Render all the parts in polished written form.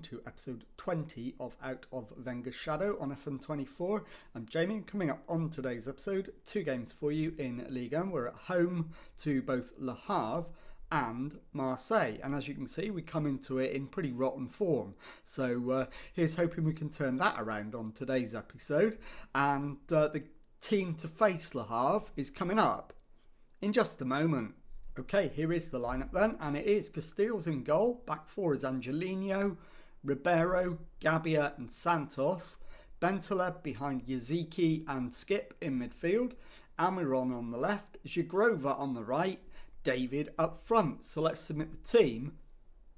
to episode 20 of Out of Wenger's Shadow on FM24. I'm Jamie, and coming up on today's episode, 2 games for you in Ligue. We're at home to both Le Havre and Marseille, and as you can see, we come into it in pretty rotten form. So here's hoping we can turn that around on today's episode. And the team to face Le Havre is coming up in just a moment. Okay, here is the lineup then, and it is Castile's in goal. Back four is Angelino, Ribeiro, Gabia and Santos. Bentaleb behind Yaziki and Skip in midfield. Almiron on the left, Zhigrova on the right, David up front. So let's submit the team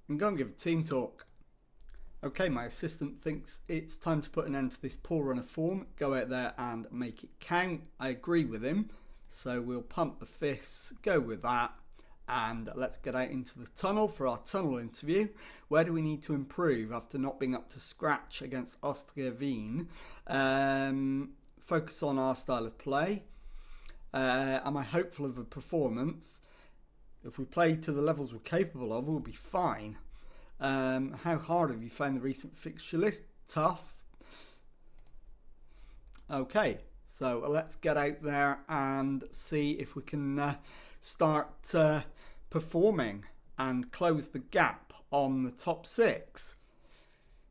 and go and give a team talk. Okay, my assistant thinks it's time to put an end to this poor run of form. Go out there and make it count. I agree with him. So we'll pump the fists, go with that. And let's get out into the tunnel for our tunnel interview. Where do we need to improve after not being up to scratch against Austria Wien? Focus on our style of play. Am I hopeful of a performance? If we play to the levels we're capable of, we'll be fine. How hard have you found the recent fixture list? Tough. Okay, so let's get out there and see if we can start performing and close the gap on the top 6,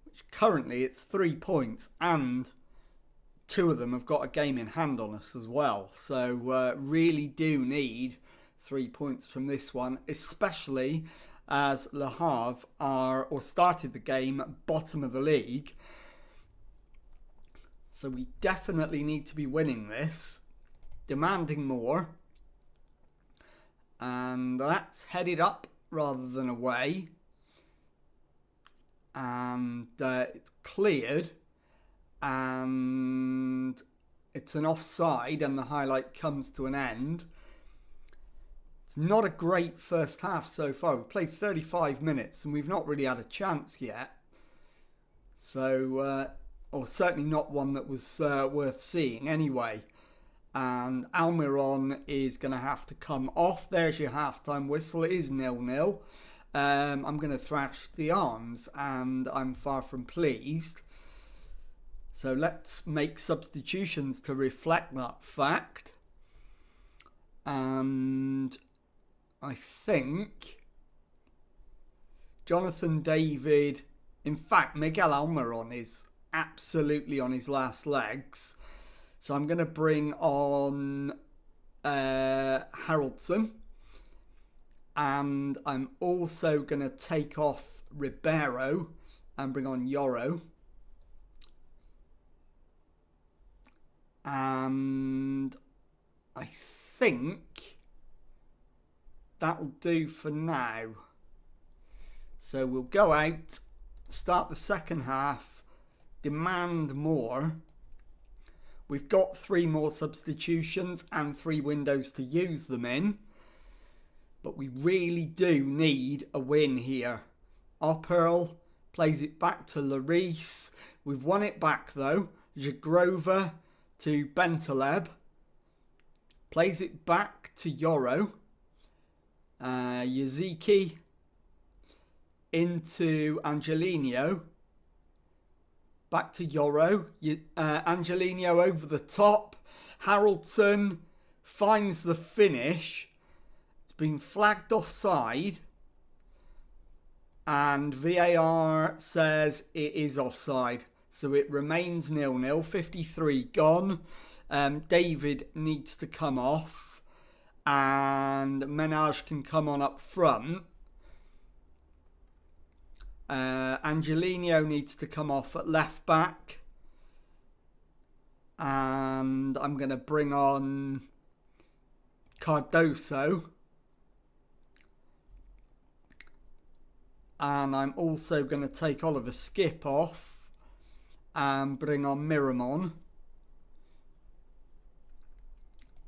which currently it's 3 points, and 2 of them have got a game in hand on us as well. So really do need 3 points from this one, especially as Le Havre started the game bottom of the league. So we definitely need to be winning this, demanding more. And that's headed up rather than away. And it's cleared. And it's an offside, and the highlight comes to an end. It's not a great first half so far. We've played 35 minutes and we've not really had a chance yet. So, or certainly not one that was worth seeing anyway. And Almiron is going to have to come off. There's your halftime whistle. It is 0-0. I'm going to thrash the arms, and I'm far from pleased. So let's make substitutions to reflect that fact. And I think Jonathan David, in fact, Miguel Almiron is absolutely on his last legs. So I'm going to bring on Haraldson, and I'm also going to take off Ribeiro and bring on Yoro. And I think that'll do for now. So we'll go out, start the second half, demand more. We've got 3 more substitutions and 3 windows to use them in. But we really do need a win here. Operl plays it back to Lloris. We've won it back though. Zhigrova to Bentaleb. Plays it back to Yoro. Yaziki into Angelino. Back to Yoro. Angelino over the top. Haraldson finds the finish. It's been flagged offside. And VAR says it is offside. So it remains 0-0. 53 gone. David needs to come off. And Menage can come on up front. Angelino needs to come off at left back, and I'm going to bring on Cardoso, and I'm also going to take Oliver Skip off and bring on Miramon,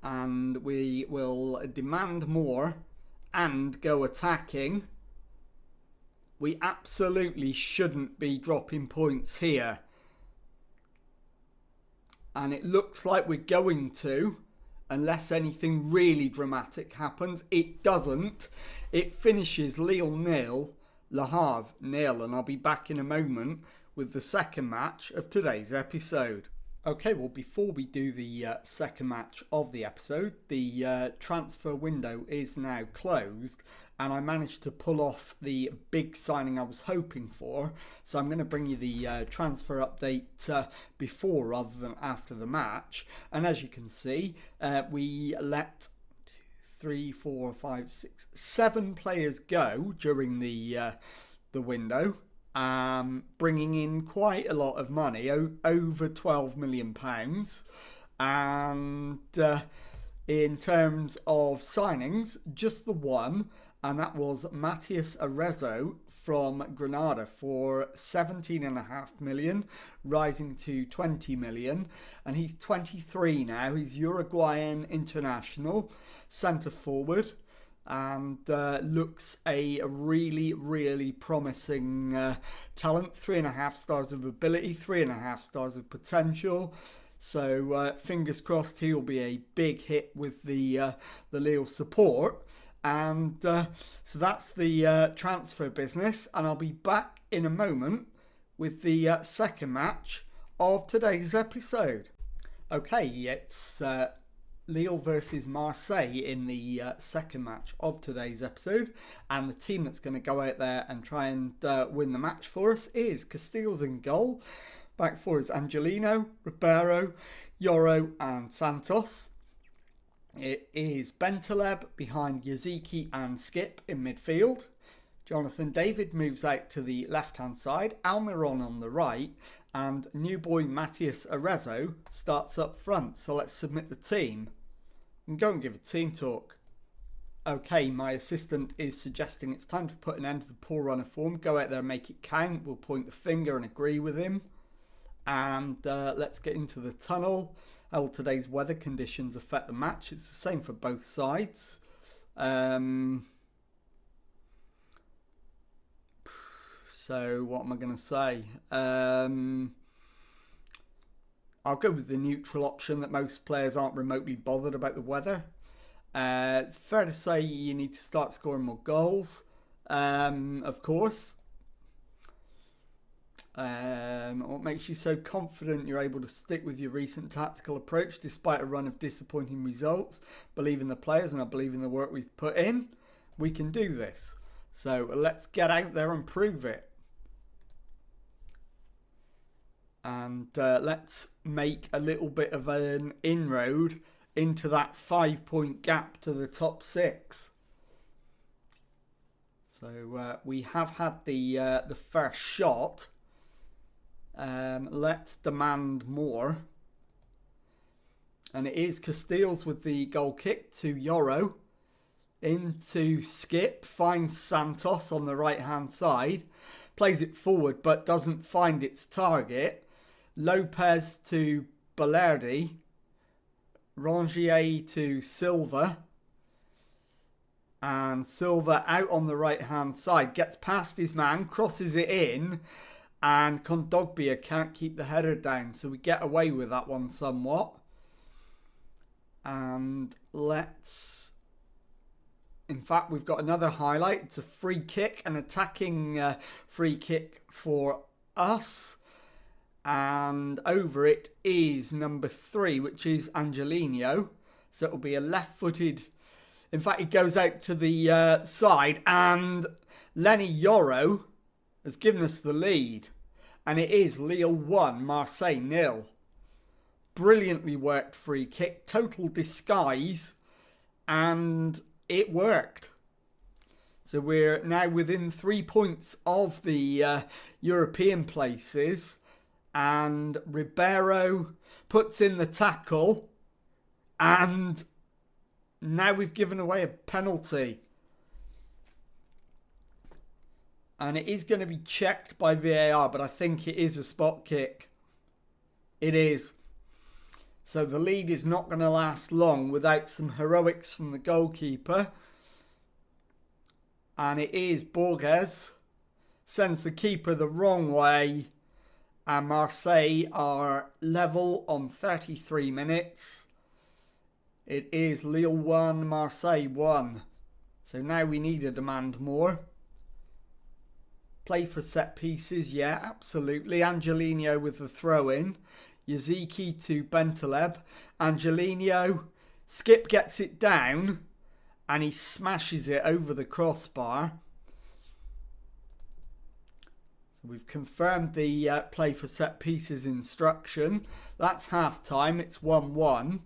and we will demand more and go attacking. We absolutely shouldn't be dropping points here. And it looks like we're going to, unless anything really dramatic happens. It doesn't. It finishes Lille 0, Le Havre 0, and I'll be back in a moment with the second match of today's episode. Okay, well, before we do the second match of the episode, the transfer window is now closed, and I managed to pull off the big signing I was hoping for. So I'm going to bring you the transfer update before rather than after the match. And as you can see, we let 7 players go during the window. Bringing in quite a lot of money, over £12 million. And in terms of signings, just the one, and that was Matías Arezzo from Granada for 17.5 million, rising to 20 million. And he's 23 now. He's Uruguayan international, centre forward. And looks a really, really promising talent. 3.5 stars of ability, 3.5 stars of potential. So fingers crossed he'll be a big hit with the Lille support. And so that's the transfer business. And I'll be back in a moment with the second match of today's episode. Okay, it's Lille versus Marseille in the second match of today's episode, and the team that's going to go out there and try and win the match for us is Castells in goal. Back four is Angelino, Ribeiro, Yoro and Santos. It is Bentaleb behind Yaziki and Skip in midfield. Jonathan David moves out to the left-hand side, Almiron on the right, and new boy Matías Arezzo starts up front. So let's submit the team and go and give a team talk. Okay, my assistant is suggesting it's time to put an end to the poor run of form. Go out there and make it count. We'll point the finger and agree with him. And let's get into the tunnel. How will today's weather conditions affect the match? It's the same for both sides. So what am I going to say? I'll go with the neutral option that most players aren't remotely bothered about the weather. It's fair to say you need to start scoring more goals, of course. What makes you so confident you're able to stick with your recent tactical approach despite a run of disappointing results? Believe in the players and I believe in the work we've put in. We can do this. So let's get out there and prove it. And let's make a little bit of an inroad into that 5-point gap to the top 6. So we have had the first shot. Let's demand more. And it is Castells with the goal kick to Yoro. Into Skip, finds Santos on the right hand side. Plays it forward but doesn't find its target. Lopez to Balerdi. Rongier to Silva. And Silva out on the right hand side. Gets past his man, crosses it in. And Kondogbia can't keep the header down. So we get away with that one somewhat. And let's... In fact, we've got another highlight. It's a free kick, an attacking free kick for us. And over it is number 3, which is Angelino. So it'll be a left-footed... In fact, it goes out to the side. And Lenny Yoro has given us the lead. And it is Lille 1, Marseille 0. Brilliantly worked free kick. Total disguise. And it worked. So we're now within 3 points of the European places. And Ribeiro puts in the tackle. And now we've given away a penalty. And it is going to be checked by VAR, but I think it is a spot kick. It is. So the lead is not going to last long without some heroics from the goalkeeper. And it is Wenger'S. Sends the keeper the wrong way. And Marseille are level on 33 minutes. It is Lille 1, Marseille 1. So now we need to demand more. Play for set pieces, yeah, absolutely. Angelino with the throw-in. Yaziki to Bentaleb. Angelino, Skip gets it down and he smashes it over the crossbar. So we've confirmed the play for set pieces instruction. That's half time, it's 1-1.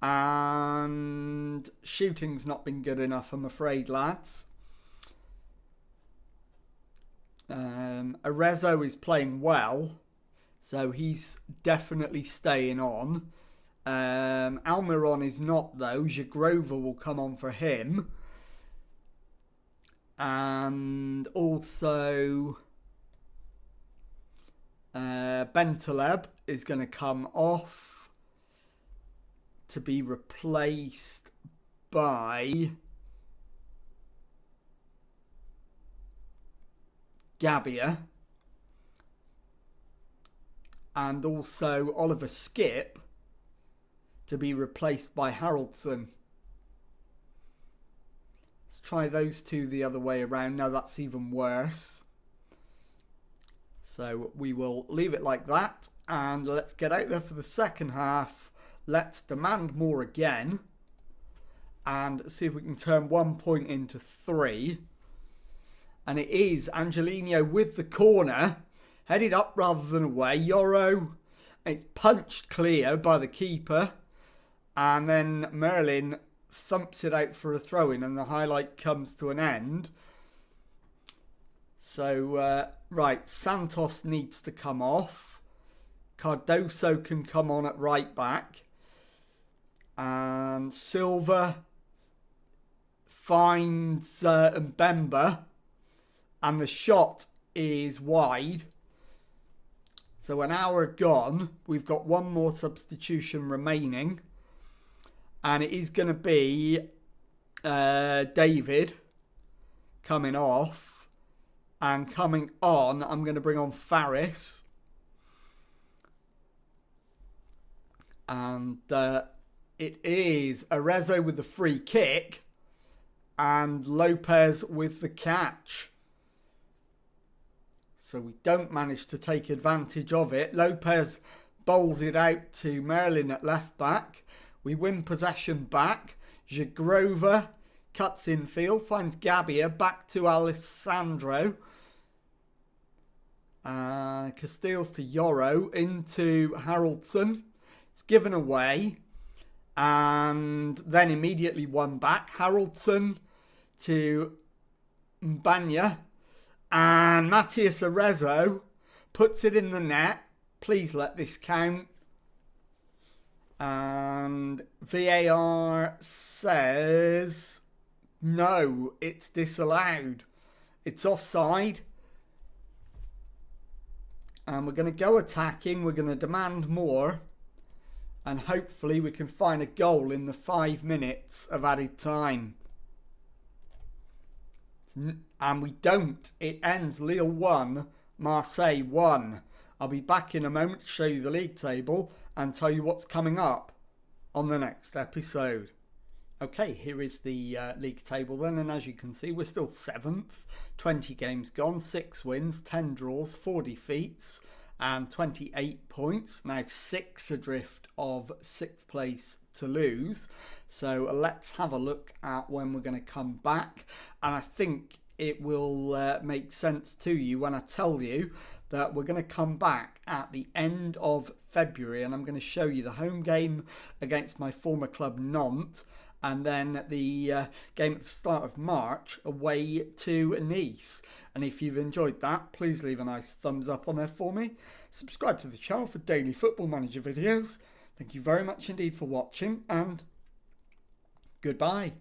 And shooting's not been good enough, I'm afraid, lads. Arezzo is playing well, so he's definitely staying on. Almiron is not, though. Zagrova will come on for him. And also Bentaleb is going to come off to be replaced by Gabbia, and also Oliver Skip to be replaced by Haraldson. Let's try those two the other way around. No, that's even worse. So we will leave it like that, and let's get out there for the second half. Let's demand more again and see if we can turn 1 point into 3. And it is Angelino with the corner, headed up rather than away. Yoro, it's punched clear by the keeper. And then Merlin thumps it out for a throw-in, and the highlight comes to an end. So, right, Santos needs to come off. Cardoso can come on at right back. And Silva finds Mbemba. And the shot is wide. So an hour gone. We've got one more substitution remaining. And it is going to be David coming off. And coming on, I'm going to bring on Faris. And it is Arezzo with the free kick. And Lopez with the catch. So we don't manage to take advantage of it. Lopez bowls it out to Merlin at left back. We win possession back. Zagrova cuts infield, finds Gabbia, back to Alessandro. Castiles to Yoro, into Haraldson. It's given away. And then immediately won back. Haraldson to Mbanya. And Matthias Arezzo puts it in the net. Please let this count. And VAR says no, it's disallowed. It's offside. And we're going to go attacking. We're going to demand more. And hopefully we can find a goal in the 5 minutes of added time. And we don't. It ends Lille 1, Marseille 1. I'll be back in a moment to show you the league table and tell you what's coming up on the next episode. Okay, here is the league table then, and as you can see, we're still 7th. 20 games gone, 6 wins, 10 draws, 4 defeats, and 28 points. Now 6 adrift of 6th place to lose. So let's have a look at when we're going to come back. And I think it will make sense to you when I tell you that we're going to come back at the end of February, and I'm going to show you the home game against my former club Nantes, and then the game at the start of March away to Nice. And if you've enjoyed that, please leave a nice thumbs up on there for me. Subscribe to the channel for daily Football Manager videos. Thank you very much indeed for watching, and goodbye.